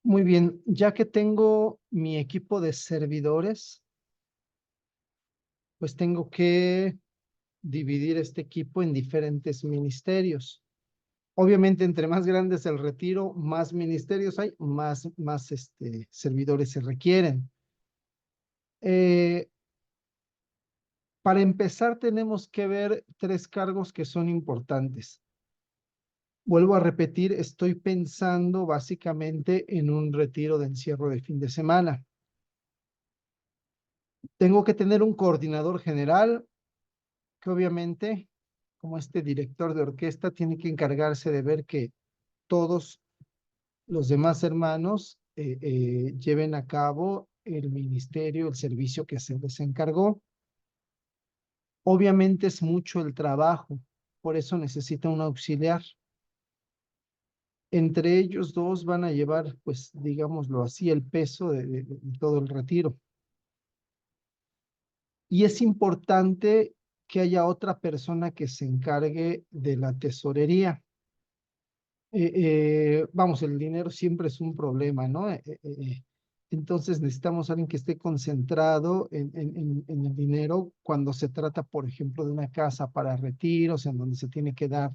Muy bien, ya que tengo mi equipo de servidores, pues tengo que dividir este equipo en diferentes ministerios. Obviamente, entre más grande es el retiro, más ministerios hay, más servidores se requieren. Eh, para empezar, tenemos que ver tres cargos que son importantes. Vuelvo a repetir, estoy pensando básicamente en un retiro de encierro de fin de semana. Tengo que tener un coordinador general, que obviamente, como este director de orquesta, tiene que encargarse de ver que todos los demás hermanos lleven a cabo el ministerio, el servicio que se les encargó. Obviamente es mucho el trabajo, por eso necesita un auxiliar. Entre ellos dos van a llevar, pues, digámoslo así, el peso de todo el retiro. Y es importante que haya otra persona que se encargue de la tesorería. Vamos, el dinero siempre es un problema, ¿no? Entonces necesitamos a alguien que esté concentrado en el dinero cuando se trata, por ejemplo, de una casa para retiros, en donde se tiene que dar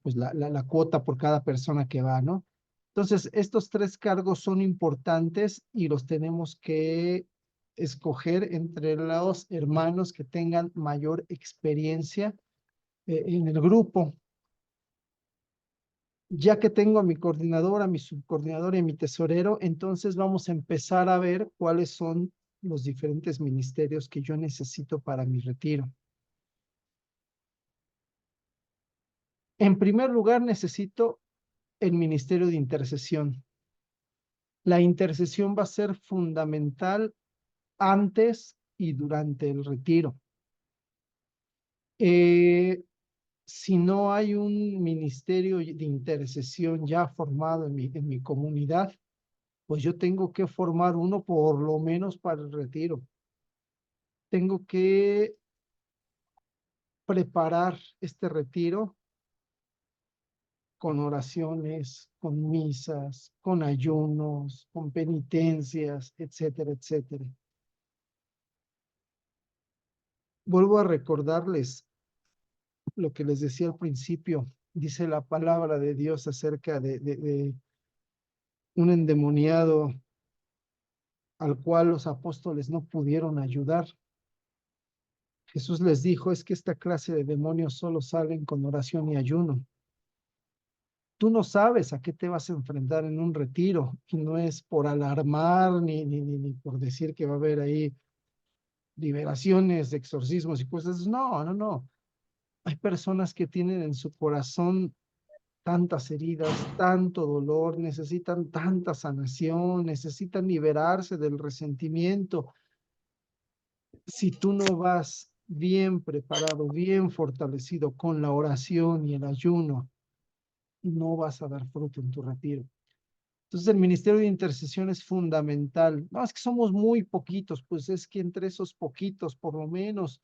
pues la cuota por cada persona que va, ¿no? Entonces, estos tres cargos son importantes y los tenemos que escoger entre los hermanos que tengan mayor experiencia en el grupo. Ya que tengo a mi coordinador, a mi subcoordinador y a mi tesorero, entonces vamos a empezar a ver cuáles son los diferentes ministerios que yo necesito para mi retiro. En primer lugar, necesito el ministerio de intercesión. La intercesión va a ser fundamental antes y durante el retiro. Si no hay un ministerio de intercesión ya formado en mi comunidad, pues yo tengo que formar uno por lo menos para el retiro. Tengo que preparar este retiro con oraciones, con misas, con ayunos, con penitencias, etcétera, etcétera. Vuelvo a recordarles lo que les decía al principio. Dice la palabra de Dios acerca de un endemoniado al cual los apóstoles no pudieron ayudar. Jesús les dijo, es que esta clase de demonios solo salen con oración y ayuno. Tú no sabes a qué te vas a enfrentar en un retiro, y no es por alarmar ni por decir que va a haber ahí liberaciones, exorcismos y cosas. No, no, no. Hay personas que tienen en su corazón tantas heridas, tanto dolor, necesitan tanta sanación, necesitan liberarse del resentimiento. Si tú no vas bien preparado, bien fortalecido con la oración y el ayuno, no vas a dar fruto en tu retiro. Entonces el ministerio de intercesión es fundamental. No, es que somos muy poquitos, pues es que entre esos poquitos, por lo menos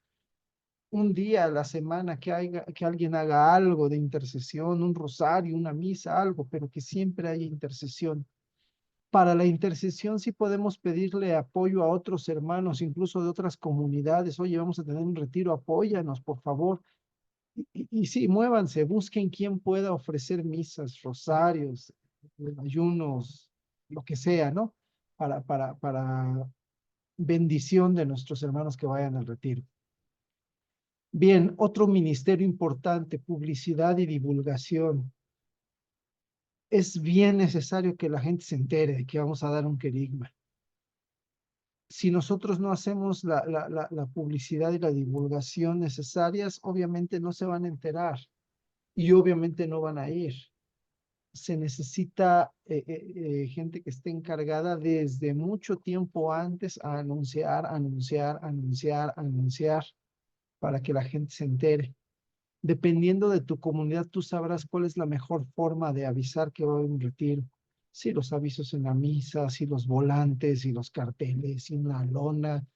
un día a la semana que alguien haga algo de intercesión, un rosario, una misa, algo, pero que siempre haya intercesión. Para la intercesión sí podemos pedirle apoyo a otros hermanos, incluso de otras comunidades. Oye, vamos a tener un retiro, apóyanos, por favor. Y sí, muévanse, busquen quien pueda ofrecer misas, rosarios, ayunos, lo que sea, ¿no? Para bendición de nuestros hermanos que vayan al retiro. Bien, otro ministerio importante, publicidad y divulgación. Es bien necesario que la gente se entere de que vamos a dar un querigma. Si nosotros no hacemos la publicidad y la divulgación necesarias, obviamente no se van a enterar y obviamente no van a ir. Se necesita gente que esté encargada desde mucho tiempo antes a anunciar, anunciar, anunciar, anunciar para que la gente se entere. Dependiendo de tu comunidad, tú sabrás cuál es la mejor forma de avisar que va a haber un retiro. Si los avisos en la misa, si los volantes, si los carteles, si una lona,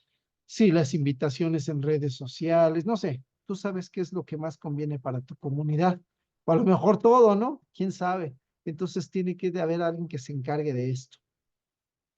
si las invitaciones en redes sociales, no sé, tú sabes qué es lo que más conviene para tu comunidad. O a lo mejor todo, ¿no? ¿Quién sabe? Entonces tiene que haber alguien que se encargue de esto.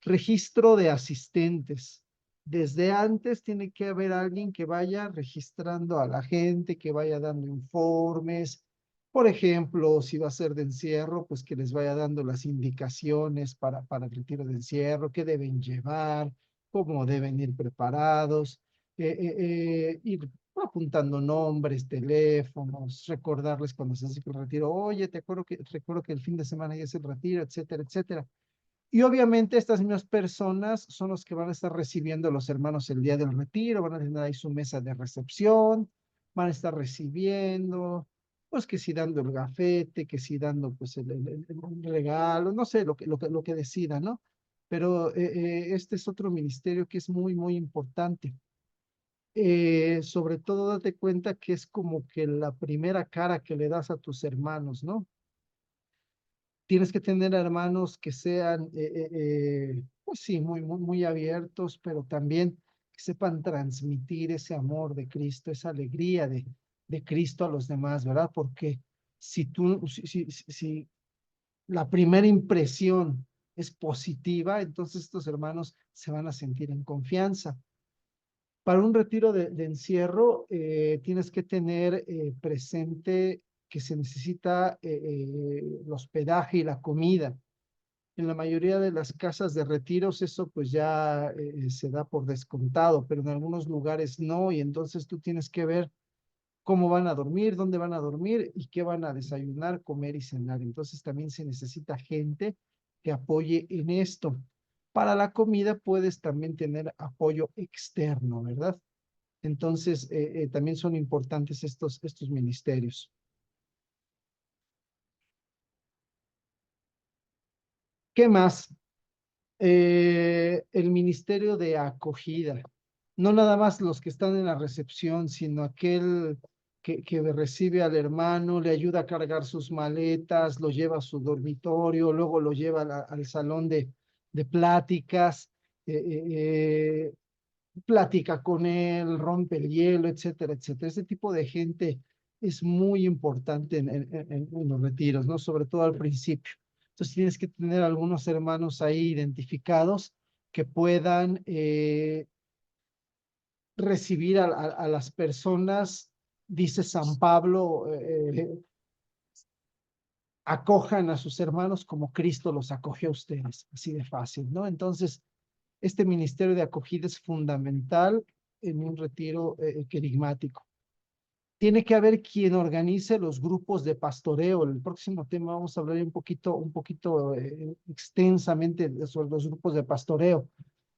Registro de asistentes. Desde antes tiene que haber alguien que vaya registrando a la gente, que vaya dando informes. Por ejemplo, si va a ser de encierro, pues que les vaya dando las indicaciones para el retiro de encierro, qué deben llevar, cómo deben ir preparados, ir apuntando nombres, teléfonos, recordarles cuando se hace el retiro, oye, recuerdo que el fin de semana ya es el retiro, etcétera, etcétera. Y obviamente estas mismas personas son los que van a estar recibiendo a los hermanos el día del retiro, van a tener ahí su mesa de recepción, van a estar recibiendo, pues que si dando el gafete, que si dando pues el regalo, no sé, lo que decidan, ¿no? Pero este es otro ministerio que es muy, muy importante. Sobre todo date cuenta que es como que la primera cara que le das a tus hermanos, ¿no? Tienes que tener hermanos que sean, pues sí, muy abiertos, pero también que sepan transmitir ese amor de Cristo, esa alegría de Cristo a los demás, ¿verdad? Porque si la primera impresión es positiva, entonces estos hermanos se van a sentir en confianza. Para un retiro de encierro, tienes que tener presente que se necesita el hospedaje y la comida. En la mayoría de las casas de retiros eso pues ya se da por descontado, pero en algunos lugares no, y entonces tú tienes que ver cómo van a dormir, dónde van a dormir y qué van a desayunar, comer y cenar. Entonces también se necesita gente que apoye en esto. Para la comida puedes también tener apoyo externo, ¿verdad? Entonces también son importantes estos ministerios. ¿Qué más? El ministerio de acogida. No nada más los que están en la recepción, sino aquel que recibe al hermano, le ayuda a cargar sus maletas, lo lleva a su dormitorio, luego lo lleva al salón de pláticas, eh, eh, platica con él, rompe el hielo, etcétera, etcétera. Ese tipo de gente es muy importante en los retiros, ¿no? Sobre todo al principio. Entonces tienes que tener algunos hermanos ahí identificados que puedan recibir a las personas, dice San Pablo, acojan a sus hermanos como Cristo los acogió a ustedes, así de fácil, ¿no? Entonces, este ministerio de acogida es fundamental en un retiro querigmático. Tiene que haber quien organice los grupos de pastoreo. El próximo tema vamos a hablar un poquito extensamente sobre los grupos de pastoreo.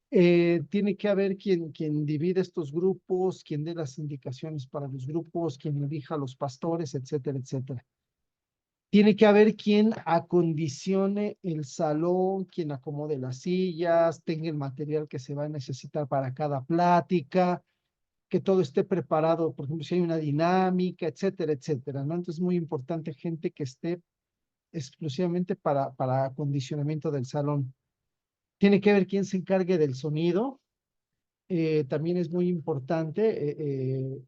Tiene que haber quien divide estos grupos, quien dé las indicaciones para los grupos, quien elija a los pastores, etcétera, etcétera. Tiene que haber quien acondicione el salón, quien acomode las sillas, tenga el material que se va a necesitar para cada plática, que todo esté preparado, por ejemplo, si hay una dinámica, etcétera, etcétera, ¿no? Entonces es muy importante gente que esté exclusivamente para acondicionamiento del salón. Tiene que haber quien se encargue del sonido. También es muy importante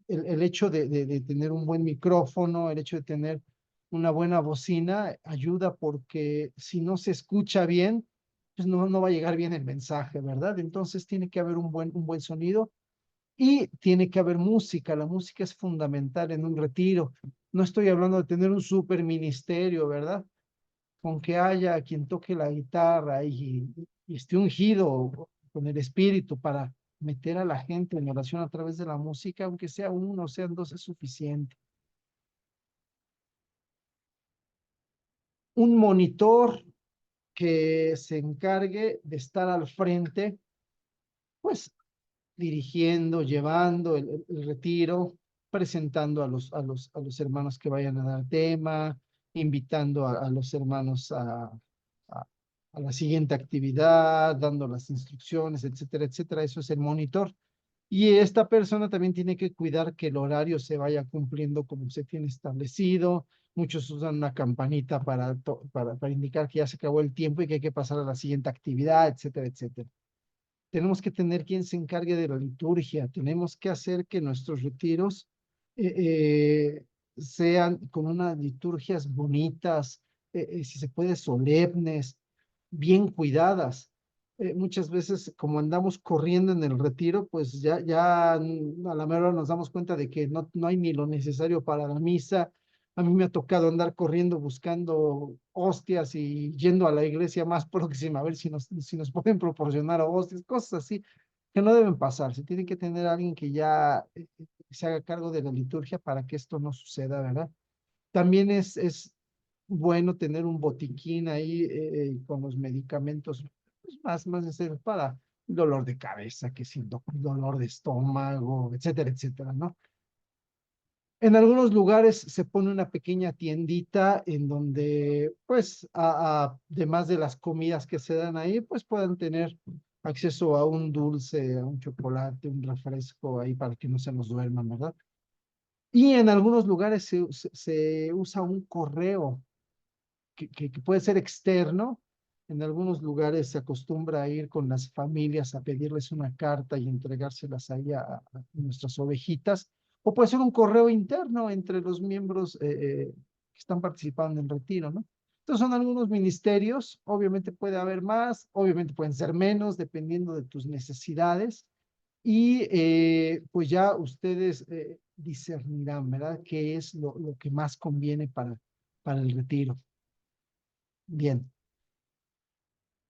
el hecho de tener un buen micrófono, el hecho de tener una buena bocina, ayuda porque si no se escucha bien, pues no va a llegar bien el mensaje, ¿verdad? Entonces tiene que haber un buen sonido y tiene que haber música. La música es fundamental en un retiro. No estoy hablando de tener un super ministerio, ¿verdad? Con que haya quien toque la guitarra y esté ungido con el espíritu para meter a la gente en oración a través de la música, aunque sea uno o sean dos, es suficiente. Un monitor que se encargue de estar al frente, pues dirigiendo, llevando el retiro, presentando a los hermanos que vayan a dar tema, invitando a los hermanos a, a la siguiente actividad, dando las instrucciones, etcétera, etcétera. Eso es el monitor. Y esta persona también tiene que cuidar que el horario se vaya cumpliendo como se tiene establecido. Muchos usan una campanita para indicar que ya se acabó el tiempo y que hay que pasar a la siguiente actividad, etcétera, etcétera. Tenemos que tener quien se encargue de la liturgia, tenemos que hacer que nuestros retiros sean con unas liturgias bonitas, si se puede, solemnes, bien cuidadas. Muchas veces, como andamos corriendo en el retiro, pues ya a la mera hora nos damos cuenta de que no hay ni lo necesario para la misa. A mí me ha tocado andar corriendo buscando hostias y yendo a la iglesia más próxima a ver si nos pueden proporcionar hostias, cosas así que no deben pasar. Se tiene que tener a alguien que ya se haga cargo de la liturgia para que esto no suceda, ¿verdad? También es bueno tener un botiquín ahí con los medicamentos pues, más necesarios para dolor de cabeza, que si dolor de estómago, etcétera, etcétera, ¿no? En algunos lugares se pone una pequeña tiendita en donde, pues, además de las comidas que se dan ahí, pues puedan tener acceso a un dulce, a un chocolate, un refresco ahí para que no se nos duerman, ¿verdad? Y en algunos lugares se usa un correo que puede ser externo. En algunos lugares se acostumbra a ir con las familias a pedirles una carta y entregárselas ahí a nuestras ovejitas. O puede ser un correo interno entre los miembros que están participando en retiro, ¿no? Estos son algunos ministerios. Obviamente puede haber más, obviamente pueden ser menos, dependiendo de tus necesidades. Y pues ya ustedes discernirán, ¿verdad? ¿Qué es lo que más conviene para el retiro? Bien.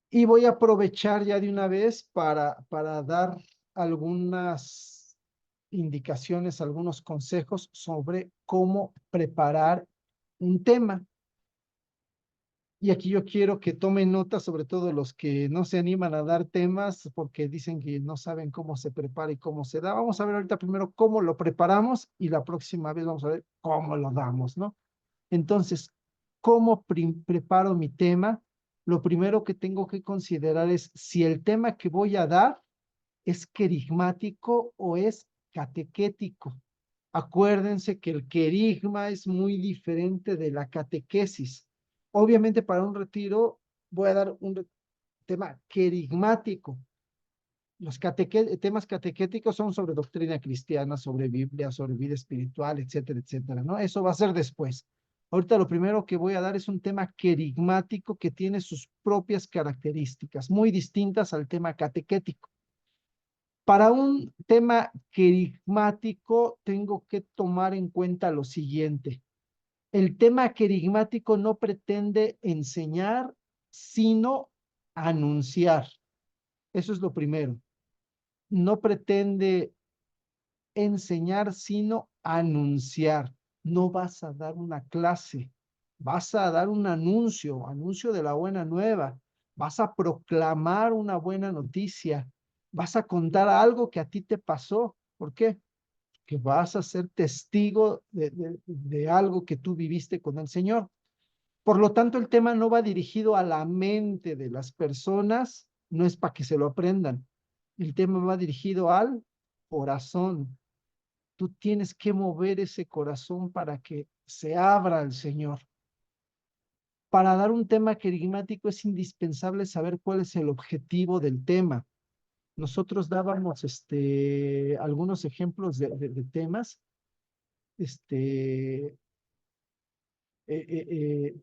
Y voy a aprovechar ya de una vez para dar algunas indicaciones, algunos consejos sobre cómo preparar un tema. Y aquí yo quiero que tomen nota, sobre todo los que no se animan a dar temas porque dicen que no saben cómo se prepara y cómo se da. Vamos a ver ahorita primero cómo lo preparamos y la próxima vez vamos a ver cómo lo damos, ¿no? Entonces, ¿cómo preparo mi tema? Lo primero que tengo que considerar es si el tema que voy a dar es querigmático o es catequético. Acuérdense que el querigma es muy diferente de la catequesis. Obviamente para un retiro voy a dar un tema querigmático. Los temas catequéticos son sobre doctrina cristiana, sobre Biblia, sobre vida espiritual, etcétera, etcétera, ¿no? Eso va a ser después. Ahorita lo primero que voy a dar es un tema querigmático que tiene sus propias características, muy distintas al tema catequético. Para un tema querigmático tengo que tomar en cuenta lo siguiente. El tema querigmático no pretende enseñar, sino anunciar. Eso es lo primero. No pretende enseñar, sino anunciar. No vas a dar una clase, vas a dar un anuncio, anuncio de la buena nueva. Vas a proclamar una buena noticia. Vas a contar algo que a ti te pasó. ¿Por qué? Que vas a ser testigo de algo que tú viviste con el Señor. Por lo tanto, el tema no va dirigido a la mente de las personas, no es para que se lo aprendan. El tema va dirigido al corazón. Tú tienes que mover ese corazón para que se abra al Señor. Para dar un tema querigmático es indispensable saber cuál es el objetivo del tema. Nosotros dábamos algunos ejemplos de temas, este,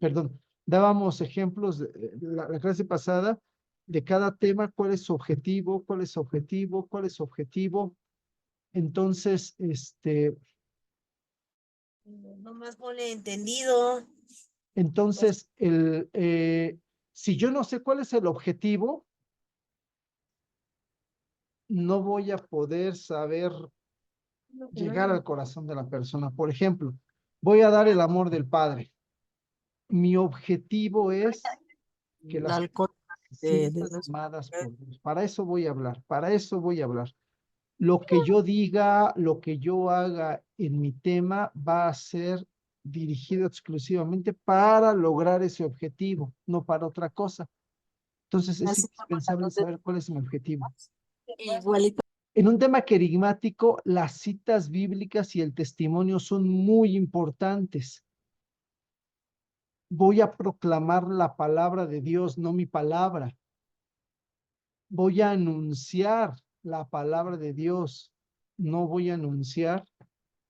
perdón, dábamos ejemplos la clase pasada de cada tema, cuál es su objetivo, cuál es su objetivo, cuál es su objetivo. Entonces, No más pone entendido. entonces si yo no sé cuál es el objetivo, no voy a poder saber llegar al corazón de la persona. Por ejemplo, voy a dar el amor del Padre. Mi objetivo es que El las alcohol sientan amadas por Dios. Para eso voy a hablar, para eso voy a hablar. Lo que yo diga, lo que yo haga en mi tema va a ser dirigido exclusivamente para lograr ese objetivo, no para otra cosa. Entonces es indispensable saber cuál es mi objetivo. igualito. En un tema querigmático, las citas bíblicas y el testimonio son muy importantes. Voy a proclamar la palabra de Dios, no mi palabra. Voy a anunciar la palabra de Dios, no voy a anunciar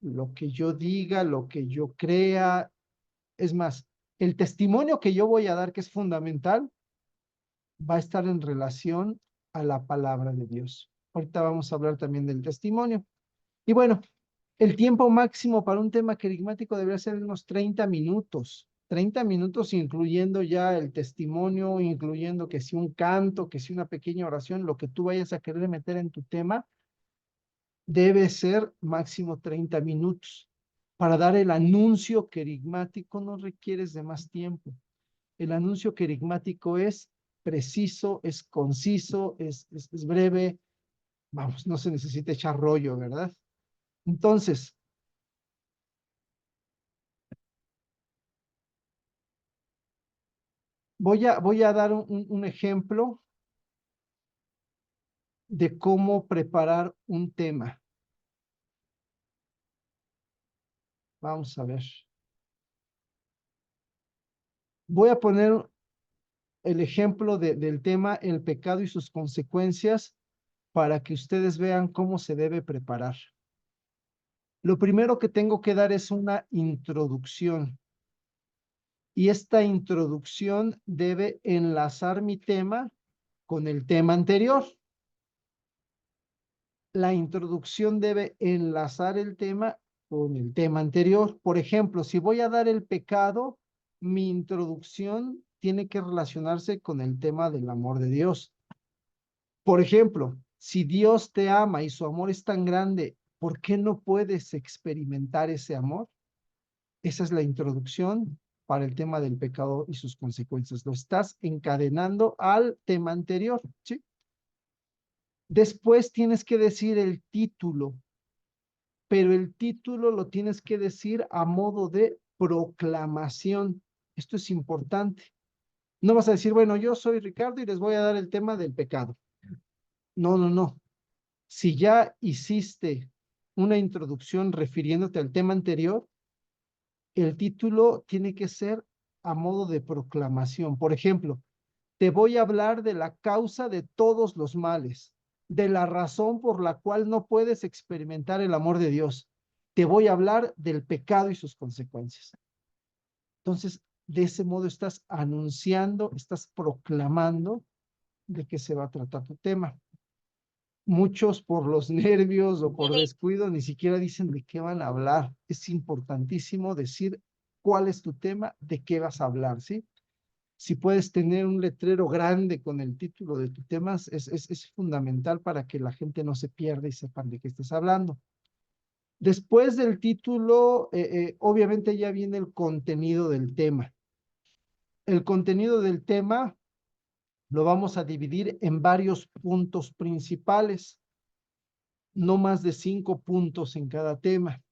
lo que yo diga, lo que yo crea. Es más, el testimonio que yo voy a dar, que es fundamental, va a estar en relación a la palabra de Dios. Ahorita vamos a hablar también del testimonio. Y bueno, el tiempo máximo para un tema querigmático debería ser unos 30 minutos. 30 minutos incluyendo ya el testimonio, incluyendo que si un canto, que si una pequeña oración, lo que tú vayas a querer meter en tu tema, debe ser máximo 30 minutos. Para dar el anuncio querigmático no requieres de más tiempo. El anuncio querigmático es preciso, es conciso, es breve. Vamos, no se necesita echar rollo, ¿verdad? Entonces, voy a dar un ejemplo de cómo preparar un tema. Vamos a ver. Voy a poner el ejemplo del tema el pecado y sus consecuencias para que ustedes vean cómo se debe preparar. Lo primero que tengo que dar es una introducción. Y esta introducción debe enlazar mi tema con el tema anterior. La introducción debe enlazar el tema con el tema anterior. Por ejemplo, si voy a dar el pecado, mi introducción tiene que relacionarse con el tema del amor de Dios. Por ejemplo, si Dios te ama y su amor es tan grande, ¿por qué no puedes experimentar ese amor? Esa es la introducción para el tema del pecado y sus consecuencias. Lo estás encadenando al tema anterior, ¿sí? Después tienes que decir el título, pero el título lo tienes que decir a modo de proclamación. Esto es importante. No vas a decir, bueno, yo soy Ricardo y les voy a dar el tema del pecado. No, no, no. Si ya hiciste una introducción refiriéndote al tema anterior, el título tiene que ser a modo de proclamación. Por ejemplo, te voy a hablar de la causa de todos los males, de la razón por la cual no puedes experimentar el amor de Dios. Te voy a hablar del pecado y sus consecuencias. Entonces, de ese modo estás anunciando, estás proclamando de qué se va a tratar tu tema. Muchos por los nervios o por descuido ni siquiera dicen de qué van a hablar. Es importantísimo decir cuál es tu tema, de qué vas a hablar, ¿sí? Si puedes tener un letrero grande con el título de tu tema, es fundamental para que la gente no se pierda y sepan de qué estás hablando. Después del título, obviamente ya viene el contenido del tema. El contenido del tema lo vamos a dividir en varios puntos principales, no más de 5 puntos en cada tema.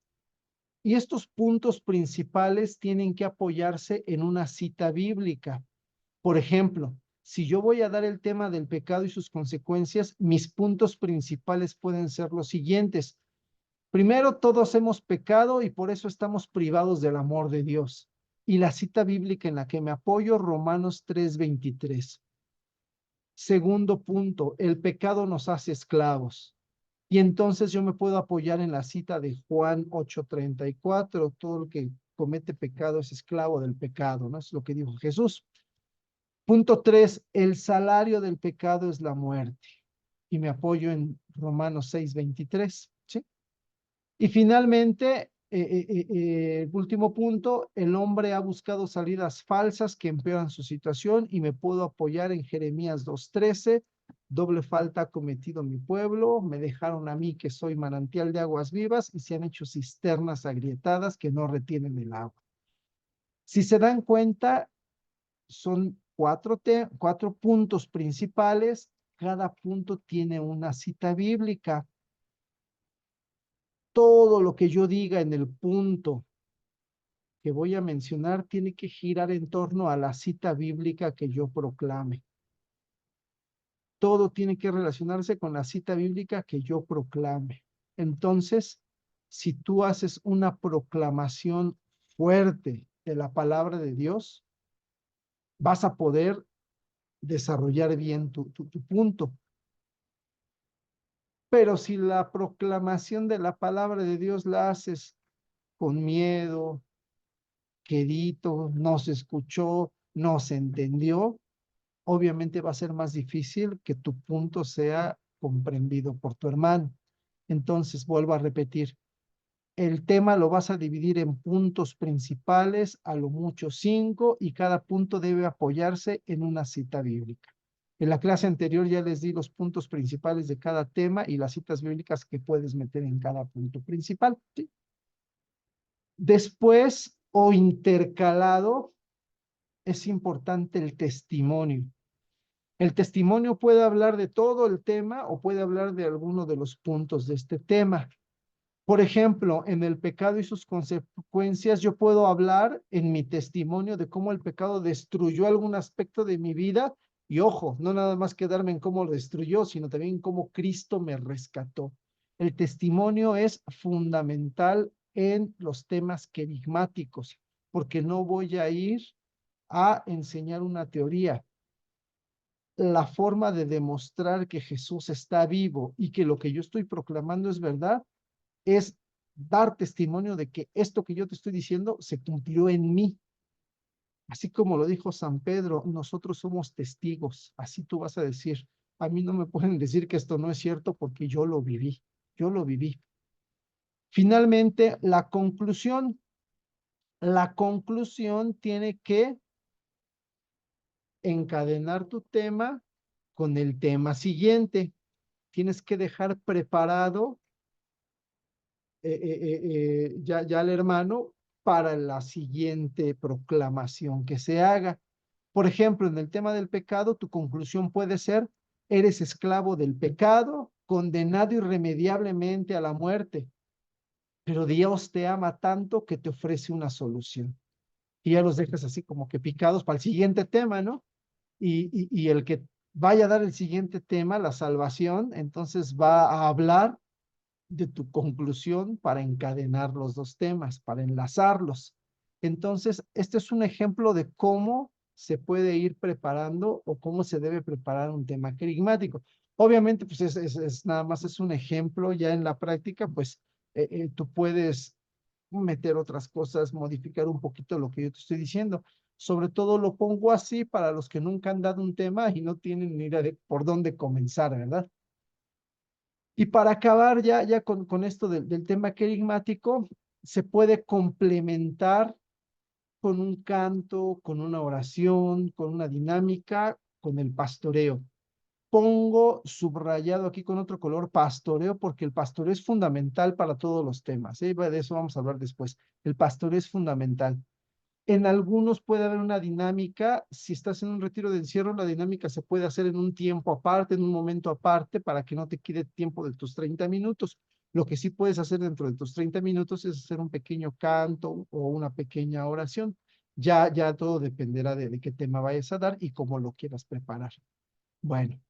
Y estos puntos principales tienen que apoyarse en una cita bíblica. Por ejemplo, si yo voy a dar el tema del pecado y sus consecuencias, mis puntos principales pueden ser los siguientes. Primero, todos hemos pecado y por eso estamos privados del amor de Dios. Y la cita bíblica en la que me apoyo, Romanos 3:23. Segundo punto, el pecado nos hace esclavos. Y entonces yo me puedo apoyar en la cita de Juan 8:34. Todo el que comete pecado es esclavo del pecado, ¿no? Es lo que dijo Jesús. Punto 3, el salario del pecado es la muerte. Y me apoyo en Romanos 6:23, ¿sí? Y finalmente, el último punto, el hombre ha buscado salidas falsas que empeoran su situación y me puedo apoyar en Jeremías 2:13. Doble falta ha cometido mi pueblo, me dejaron a mí que soy manantial de aguas vivas y se han hecho cisternas agrietadas que no retienen el agua. Si se dan cuenta, son cuatro puntos principales. Cada punto tiene una cita bíblica. Todo lo que yo diga en el punto que voy a mencionar tiene que girar en torno a la cita bíblica que yo proclame. Todo tiene que relacionarse con la cita bíblica que yo proclame. Entonces, si tú haces una proclamación fuerte de la palabra de Dios, vas a poder desarrollar bien tu punto. Pero si la proclamación de la palabra de Dios la haces con miedo, quedito, no se escuchó, no se entendió, obviamente va a ser más difícil que tu punto sea comprendido por tu hermano. Entonces, vuelvo a repetir, el tema lo vas a dividir en puntos principales, a lo mucho 5, y cada punto debe apoyarse en una cita bíblica. En la clase anterior ya les di los puntos principales de cada tema y las citas bíblicas que puedes meter en cada punto principal, ¿sí? Después o intercalado es importante el testimonio. El testimonio puede hablar de todo el tema o puede hablar de alguno de los puntos de este tema. Por ejemplo, en el pecado y sus consecuencias, yo puedo hablar en mi testimonio de cómo el pecado destruyó algún aspecto de mi vida y ojo, no nada más quedarme en cómo lo destruyó, sino también cómo Cristo me rescató. El testimonio es fundamental en los temas querigmáticos, porque no voy a ir a enseñar una teoría. La forma de demostrar que Jesús está vivo y que lo que yo estoy proclamando es verdad es dar testimonio de que esto que yo te estoy diciendo se cumplió en mí. Así como lo dijo San Pedro, nosotros somos testigos. Así tú vas a decir, a mí no me pueden decir que esto no es cierto porque yo lo viví, yo lo viví. Finalmente, la conclusión tiene que encadenar tu tema con el tema siguiente. Tienes que dejar preparado ya al hermano para la siguiente proclamación que se haga. Por ejemplo, en el tema del pecado, tu conclusión puede ser, eres esclavo del pecado, condenado irremediablemente a la muerte, pero Dios te ama tanto que te ofrece una solución. Y ya los dejas así como que picados para el siguiente tema, ¿no? Y el que vaya a dar el siguiente tema, la salvación, entonces va a hablar de tu conclusión para encadenar los dos temas, para enlazarlos. Entonces, este es un ejemplo de cómo se puede ir preparando o cómo se debe preparar un tema querigmático. Obviamente, pues nada más es un ejemplo, ya en la práctica, pues tú puedes meter otras cosas, modificar un poquito lo que yo te estoy diciendo. Sobre todo lo pongo así para los que nunca han dado un tema y no tienen ni idea de por dónde comenzar, ¿verdad? Y para acabar ya con esto del tema querigmático, se puede complementar con un canto, con una oración, con una dinámica, con el pastoreo. Pongo subrayado aquí con otro color pastoreo porque el pastoreo es fundamental para todos los temas, ¿eh? De eso vamos a hablar después. El pastoreo es fundamental. En algunos puede haber una dinámica, si estás en un retiro de encierro, la dinámica se puede hacer en un tiempo aparte, en un momento aparte, para que no te quede tiempo de tus 30 minutos. Lo que sí puedes hacer dentro de tus 30 minutos es hacer un pequeño canto o una pequeña oración. Ya todo dependerá de qué tema vayas a dar y cómo lo quieras preparar. Bueno,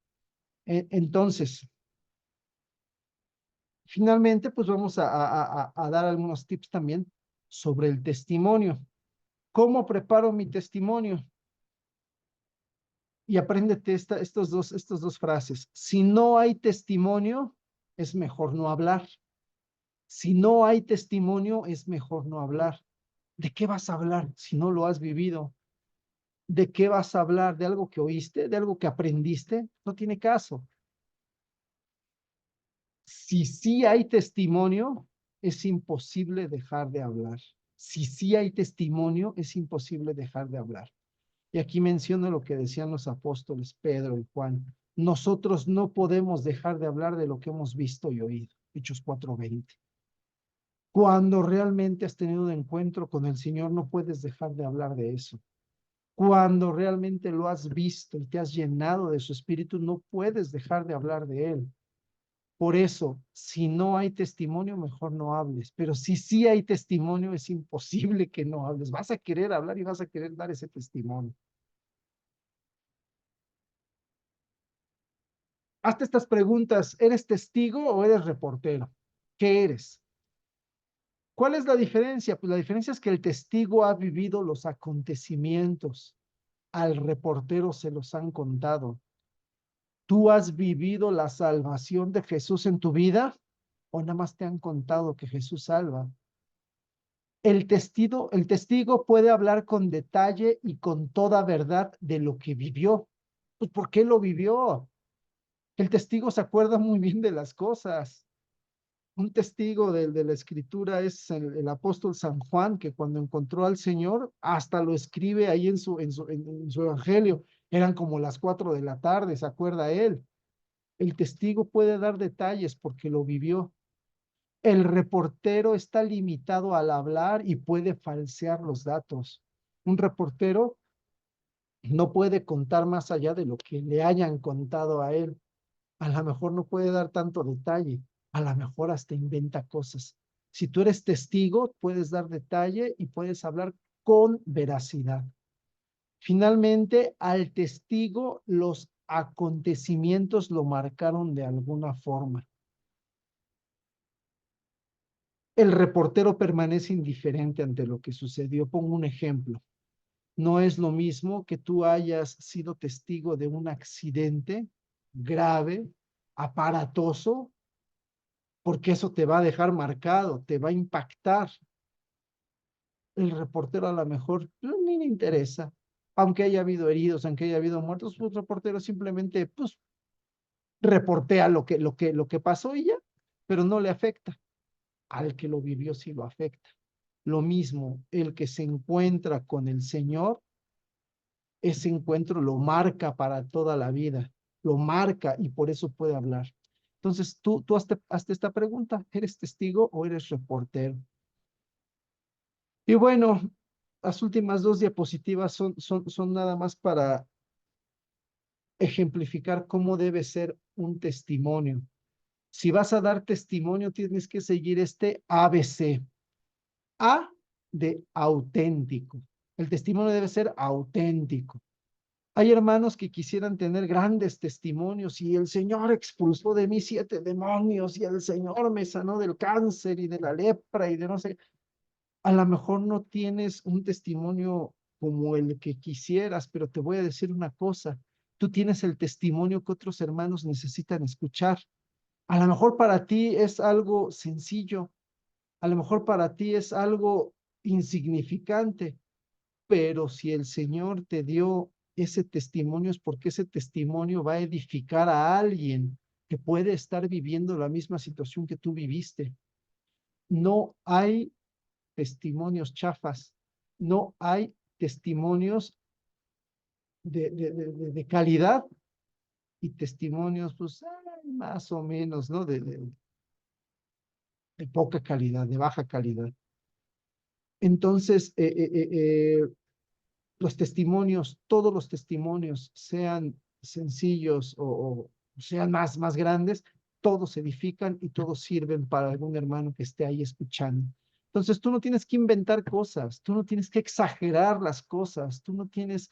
entonces, finalmente, pues vamos a dar algunos tips también sobre el testimonio. ¿Cómo preparo mi testimonio? Y apréndete estos dos frases. Si no hay testimonio, es mejor no hablar. Si no hay testimonio, es mejor no hablar. ¿De qué vas a hablar si no lo has vivido? ¿De qué vas a hablar? ¿De algo que oíste? ¿De algo que aprendiste? No tiene caso. Si sí hay testimonio, es imposible dejar de hablar. Si sí hay testimonio, es imposible dejar de hablar. Y aquí menciono lo que decían los apóstoles Pedro y Juan. Nosotros no podemos dejar de hablar de lo que hemos visto y oído. Hechos 4:20. Cuando realmente has tenido un encuentro con el Señor, no puedes dejar de hablar de eso. Cuando realmente lo has visto y te has llenado de su espíritu, no puedes dejar de hablar de él. Por eso, si no hay testimonio, mejor no hables. Pero si sí hay testimonio, es imposible que no hables. Vas a querer hablar y vas a querer dar ese testimonio. Hazte estas preguntas. ¿Eres testigo o eres reportero? ¿Qué eres? ¿Cuál es la diferencia? Pues la diferencia es que el testigo ha vivido los acontecimientos. Al reportero se los han contado. ¿Tú has vivido la salvación de Jesús en tu vida? ¿O nada más te han contado que Jesús salva? El testigo puede hablar con detalle y con toda verdad de lo que vivió. Pues, ¿por qué lo vivió? El testigo se acuerda muy bien de las cosas. Un testigo de la escritura es el apóstol San Juan, que cuando encontró al Señor, hasta lo escribe ahí en su evangelio. Eran como las 4 de la tarde, se acuerda él. El testigo puede dar detalles porque lo vivió. El reportero está limitado al hablar y puede falsear los datos. Un reportero no puede contar más allá de lo que le hayan contado a él. A lo mejor no puede dar tanto detalle, a lo mejor hasta inventa cosas. Si tú eres testigo, puedes dar detalle y puedes hablar con veracidad. Finalmente, al testigo los acontecimientos lo marcaron de alguna forma. El reportero permanece indiferente ante lo que sucedió. Pongo un ejemplo. No es lo mismo que tú hayas sido testigo de un accidente grave, aparatoso, porque eso te va a dejar marcado, te va a impactar. El reportero a lo mejor ni le interesa, aunque haya habido heridos, aunque haya habido muertos, pues el reportero simplemente pues reportea lo que pasó y ya, pero no le afecta. Al que lo vivió sí lo afecta. Lo mismo, el que se encuentra con el Señor, ese encuentro lo marca para toda la vida, lo marca y por eso puede hablar. Entonces, tú hazte esta pregunta, ¿eres testigo o eres reportero? Y bueno, las últimas dos diapositivas son nada más para ejemplificar cómo debe ser un testimonio. Si vas a dar testimonio, tienes que seguir este ABC. A de auténtico. El testimonio debe ser auténtico. Hay hermanos que quisieran tener grandes testimonios y el Señor expulsó de mí 7 demonios y el Señor me sanó del cáncer y de la lepra y de no sé. A lo mejor no tienes un testimonio como el que quisieras, pero te voy a decir una cosa. Tú tienes el testimonio que otros hermanos necesitan escuchar. A lo mejor para ti es algo sencillo, a lo mejor para ti es algo insignificante, pero si el Señor te dio ese testimonio es porque ese testimonio va a edificar a alguien que puede estar viviendo la misma situación que tú viviste. No hay testimonios chafas, no hay testimonios de calidad y testimonios, pues, más o menos, ¿no? De poca calidad, de baja calidad. Entonces, los testimonios, todos los testimonios, sean sencillos o sean más grandes, todos edifican y todos sirven para algún hermano que esté ahí escuchando. Entonces tú no tienes que inventar cosas, tú no tienes que exagerar las cosas, tú no tienes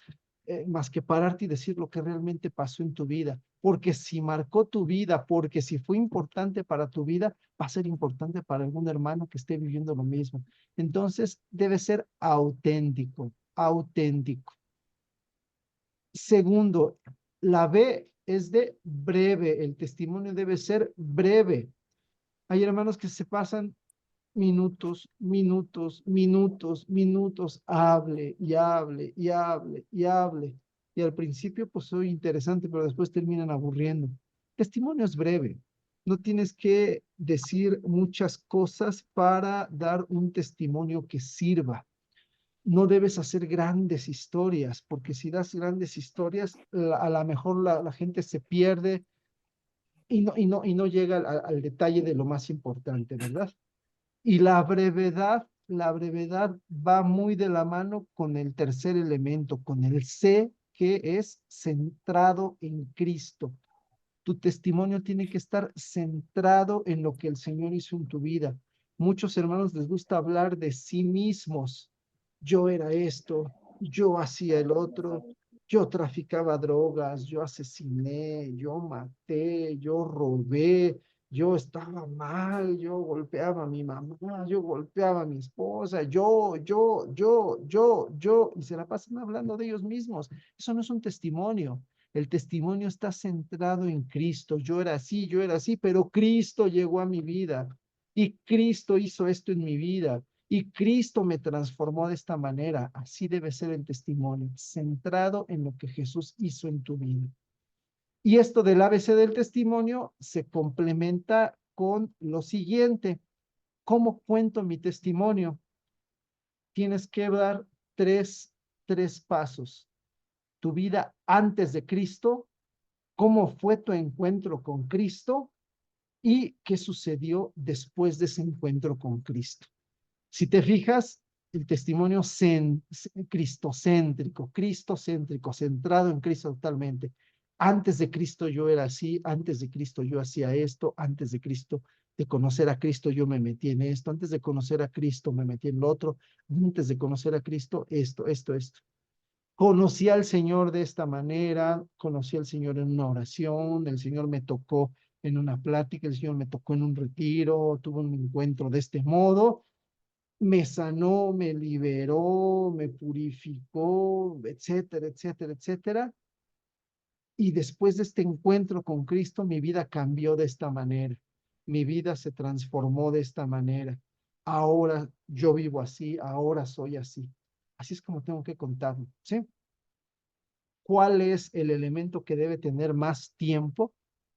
más que pararte y decir lo que realmente pasó en tu vida, porque si marcó tu vida, porque si fue importante para tu vida, va a ser importante para algún hermano que esté viviendo lo mismo. Entonces debe ser auténtico, auténtico. Segundo, la B es de breve, el testimonio debe ser breve. Hay hermanos que se pasan minutos, minutos, minutos, minutos, hable y hable y hable y hable. Y al principio pues soy interesante, pero después terminan aburriendo. Testimonio es breve. No tienes que decir muchas cosas para dar un testimonio que sirva. No debes hacer grandes historias, porque si das grandes historias, a lo mejor la gente se pierde y no llega al detalle de lo más importante, ¿verdad? Y la brevedad va muy de la mano con el tercer elemento, con el C, que es centrado en Cristo. Tu testimonio tiene que estar centrado en lo que el Señor hizo en tu vida. Muchos hermanos les gusta hablar de sí mismos. Yo era esto, yo hacía el otro, yo traficaba drogas, yo asesiné, yo maté, yo robé, yo estaba mal, yo golpeaba a mi mamá, yo golpeaba a mi esposa, yo, y se la pasan hablando de ellos mismos. Eso no es un testimonio. El testimonio está centrado en Cristo. Yo era así, pero Cristo llegó a mi vida y Cristo hizo esto en mi vida Y Cristo me transformó de esta manera. Así debe ser el testimonio, centrado en lo que Jesús hizo en tu vida. Y esto del ABC del testimonio se complementa con lo siguiente. ¿Cómo cuento mi testimonio? Tienes que dar tres pasos. Tu vida antes de Cristo, cómo fue tu encuentro con Cristo y qué sucedió después de ese encuentro con Cristo. Si te fijas, el testimonio cristocéntrico, centrado en Cristo totalmente. Antes de Cristo yo era así, antes de Cristo yo hacía esto, antes de Cristo, de conocer a Cristo yo me metí en esto, antes de conocer a Cristo me metí en lo otro, antes de conocer a Cristo esto. Conocí al Señor de esta manera, conocí al Señor en una oración, el Señor me tocó en una plática, el Señor me tocó en un retiro, tuve un encuentro de este modo, me sanó, me liberó, me purificó, etcétera. Y después de este encuentro con Cristo, mi vida cambió de esta manera. Mi vida se transformó de esta manera. Ahora yo vivo así, ahora soy así. Así es como tengo que contarlo, ¿sí? ¿Cuál es el elemento que debe tener más tiempo?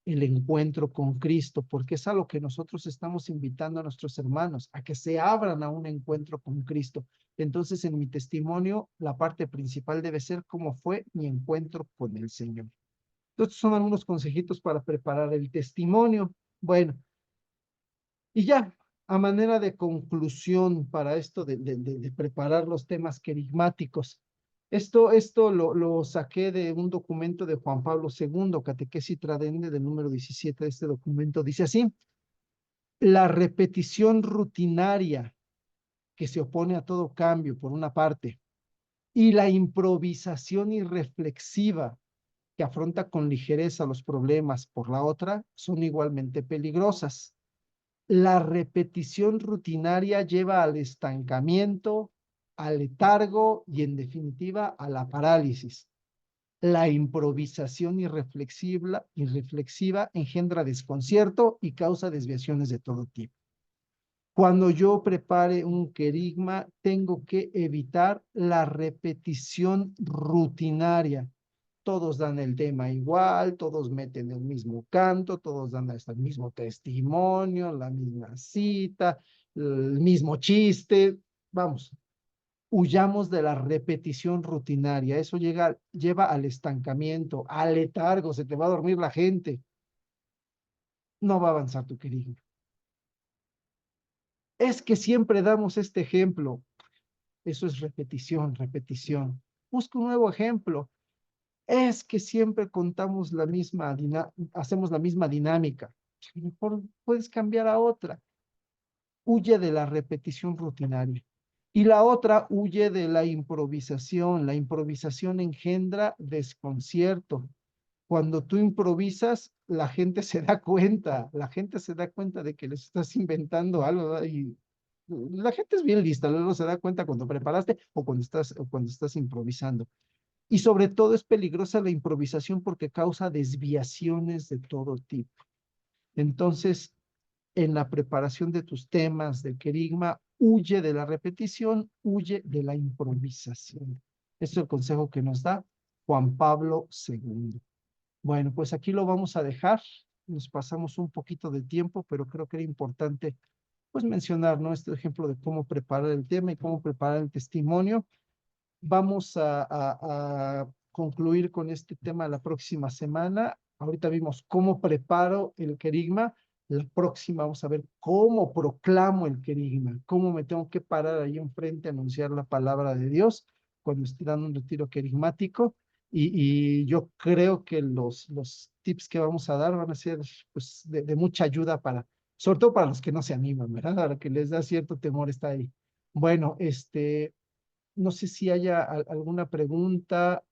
El encuentro con Cristo, porque es a lo que nosotros estamos invitando a nuestros hermanos, a que se abran a un encuentro con Cristo. Entonces, en mi testimonio, la parte principal debe ser cómo fue mi encuentro con el Señor. Estos son algunos consejitos para preparar el testimonio. Bueno, y ya, a manera de conclusión para esto de preparar los temas querigmáticos, esto lo saqué de un documento de Juan Pablo II, Catequesis Tradende, del número 17 de este documento. Dice así: la repetición rutinaria que se opone a todo cambio, por una parte, y la improvisación irreflexiva que afronta con ligereza los problemas, por la otra, son igualmente peligrosas. La repetición rutinaria lleva al estancamiento, al letargo y, en definitiva, a la parálisis. La improvisación irreflexiva engendra desconcierto y causa desviaciones de todo tipo. Cuando yo prepare un querigma, tengo que evitar la repetición rutinaria. Todos dan el tema igual, todos meten el mismo canto, todos dan hasta el mismo testimonio, la misma cita, el mismo chiste. Vamos, huyamos de la repetición rutinaria. Eso lleva al estancamiento, al letargo, se te va a dormir la gente. No va a avanzar tu querigma. Es que siempre damos este ejemplo. Eso es repetición. Busca un nuevo ejemplo. Es que siempre contamos hacemos la misma dinámica. Mejor puedes cambiar a otra. Huye de la repetición rutinaria. Y la otra, huye de la improvisación. La improvisación engendra desconcierto. Cuando tú improvisas, la gente se da cuenta de que les estás inventando algo, ¿verdad? Y la gente es bien lista, luego se da cuenta cuando preparaste o cuando estás improvisando. Y sobre todo es peligrosa la improvisación porque causa desviaciones de todo tipo. Entonces, en la preparación de tus temas, del querigma, huye de la repetición, huye de la improvisación. Este es el consejo que nos da Juan Pablo II. Bueno, pues aquí lo vamos a dejar. Nos pasamos un poquito de tiempo, pero creo que era importante pues mencionar, ¿no? Este ejemplo de cómo preparar el tema y cómo preparar el testimonio. Vamos a concluir con este tema la próxima semana. Ahorita vimos cómo preparo el querigma. La próxima vamos a ver cómo proclamo el querigma, cómo me tengo que parar ahí enfrente a anunciar la palabra de Dios cuando estoy dando un retiro querigmático. Y yo creo que los tips que vamos a dar van a ser pues, de mucha ayuda sobre todo para los que no se animan, ¿verdad? Para que les da cierto temor estar ahí. Bueno, no sé si haya alguna pregunta